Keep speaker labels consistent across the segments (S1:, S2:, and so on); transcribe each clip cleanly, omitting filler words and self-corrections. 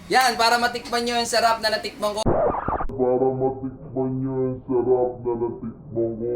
S1: Yan, para matikman nyo yung sarap na natikman ko.
S2: Para matikman nyo yung sarap na natikman ko.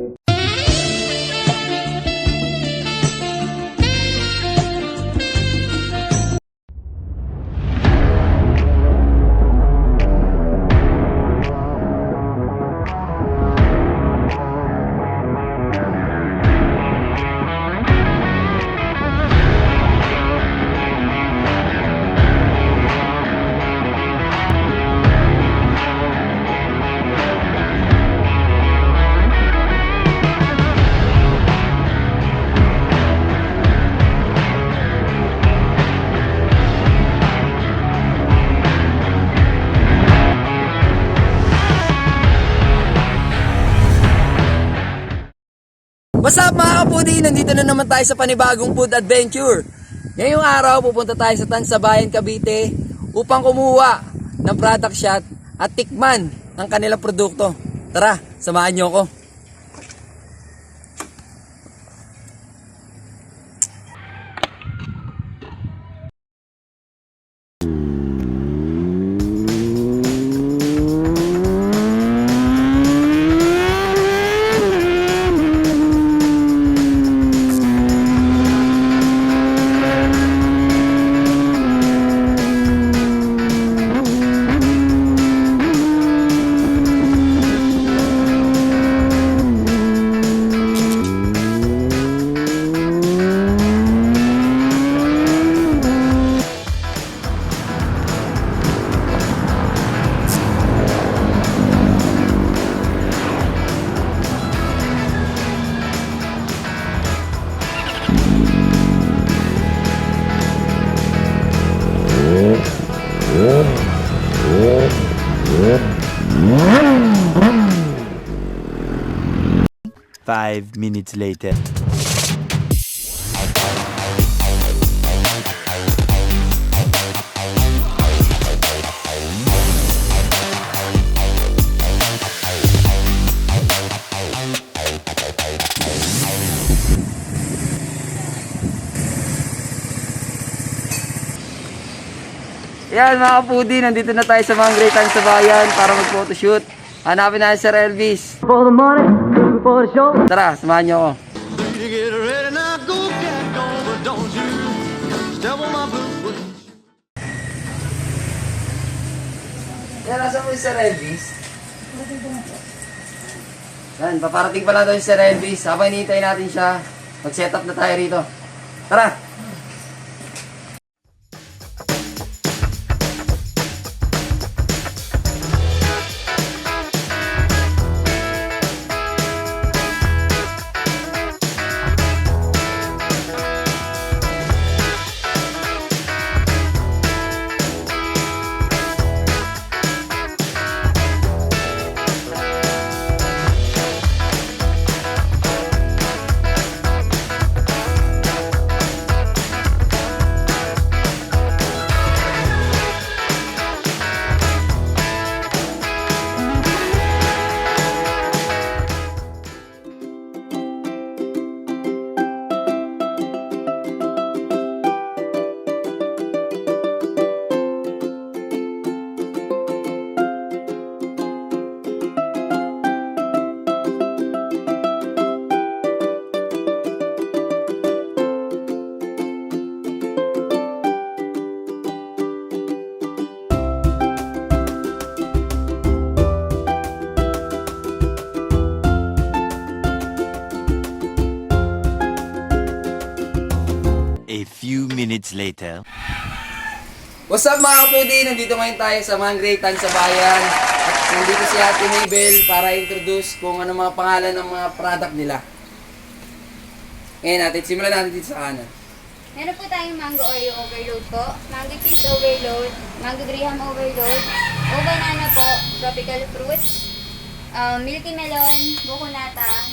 S1: What's up mga kapudi? Nandito na naman tayo sa panibagong food adventure. Ngayong araw pupunta tayo sa Tansabayan, Cavite upang kumuha ng product shot at tikman ang kanilang produkto. Tara, samahan nyo ako.
S3: Five minutes later.
S1: Yan mga kapudi, nandito na tayo sa mga Great Tansabayan para mag-photoshoot. Hanapin natin Sir Elvis.
S4: For the money, for the show.
S1: Tara, samahan nyo ako.
S5: You get ready now, go cat, go, but don't you step on my blue.
S1: Yan, nasa mo yung Sir Elvis? Yan, paparating pa lang daw yung Sir Elvis. Habang hinihintay natin siya, mag-set up na tayo rito. Tara!
S3: A few minutes later.
S1: What's up mga kapudi? Nandito ngayon tayo sa mga Great Tansabayan. At nandito si Ate Mabel para introduce kung ano mga pangalan ng mga product nila. Ngayon natin, simulan natin dito sa kanan.
S6: Meron po tayong mango Oreo overload po, mango cheese overload, mango graham overload, banana po, tropical fruits, milky melon, buko nata,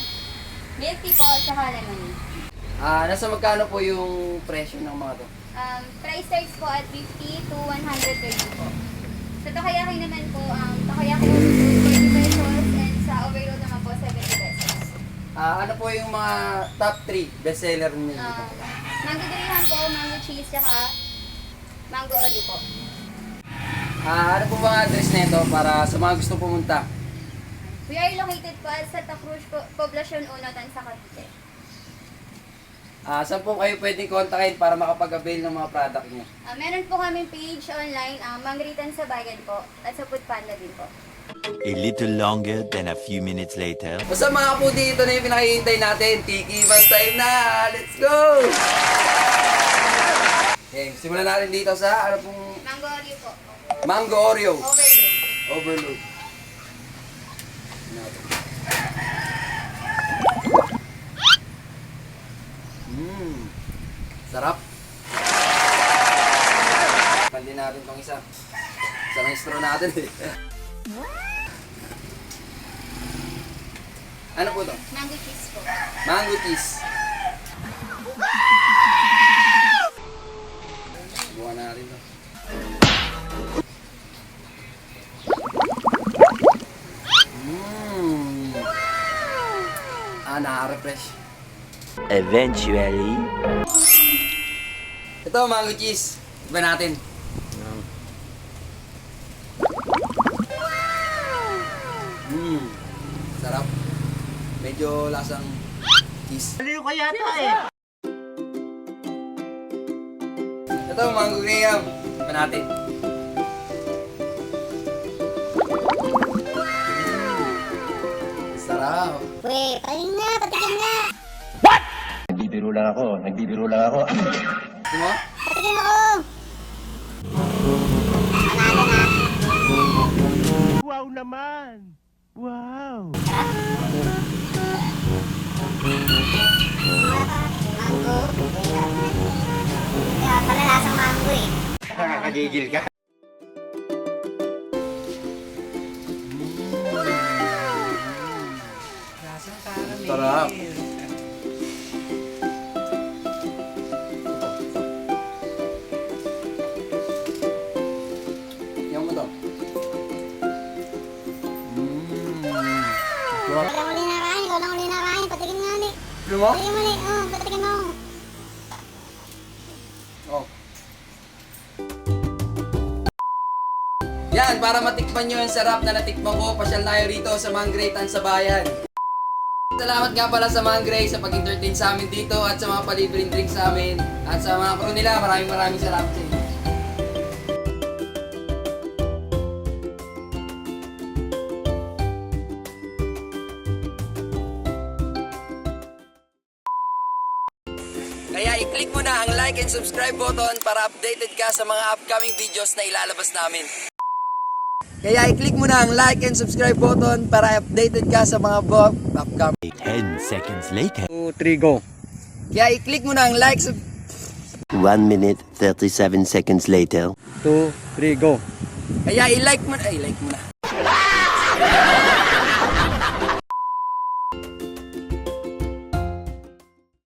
S6: milk tea po, tsaka lemon.
S1: Nasa magkano po yung presyo ng mga to?
S6: Price tags po at 50 to 130 po. Sa takoyaki naman po, takoyaki overload 40 pesos and sa overload naman po 70 pesos.
S1: Ano po yung mga top 3 bestseller niyo dito?
S6: Mango graham po, mango cheese, tsaka mango Oreo po.
S1: Ano po ba ang address nito para sa mga gusto pumunta?
S6: We are located po at Santa Cruz, Poblacion 1, Tansa, Cavite.
S1: Saan po kayo pwedeng kontakin para makapag-avail ng mga product niyo?
S6: Meron po kami page online, Mangritan sa Bayan po, at sa Foodpanda din po.
S3: A little longer than a few minutes later.
S1: Basta mga po dito na yung pinakihintay natin. Tiki Mas time na! Let's go! Okay, simulan natin dito sa ano pong
S6: Mango Oreo po.
S1: Mango Oreo
S6: Overload.
S1: Overload. Sarap. Pandi natin tong isa. Sarang straw natin eh. Ano po to?
S6: Mango cheese po.
S1: Mango cheese. Buwan na rin to. Nakaka-refresh.
S3: Eventually.
S1: Ito, mango cheese. Iba natin. Sarap. Medyo lasang cheese. Aliw ko yata eh. Ito, mango graham. Iba natin. Sarap.
S6: Weh, paling na, patikin na.
S7: Nagbibiro lang ako.
S1: Ito mo?
S6: Patikin ako.
S7: Wow naman! Wow!
S6: Mango. Kaya pala lasang mango eh.
S7: Nakakagigil ka.
S1: Sarap. Yung mo to.
S6: Ikaw lang uli nakain, patikin nga ni.
S1: Ano mo?
S6: Patikin mo ni, patikin mo.
S1: Oh. Yan, para matikman nyo yung sarap na natikman ko, pasyal tayo rito sa Mangritan sa Bayan. Salamat nga pala sa Mangray sa pag-entertain sa amin dito at sa mga palibreng drinks sa amin at sa mga crew nila. Maraming salamat sa inyo. Kaya i-click mo na ang like and subscribe button para updated ka sa mga upcoming videos na ilalabas namin. Kaya i-click mo na ang like and subscribe button para updated ka sa mga upcoming.
S3: 10 seconds later.
S1: 2, 3, go. Kaya i-click mo na ang like,
S3: 1 minute, 37 seconds later.
S1: 2, 3, go. Kaya i-like mo na.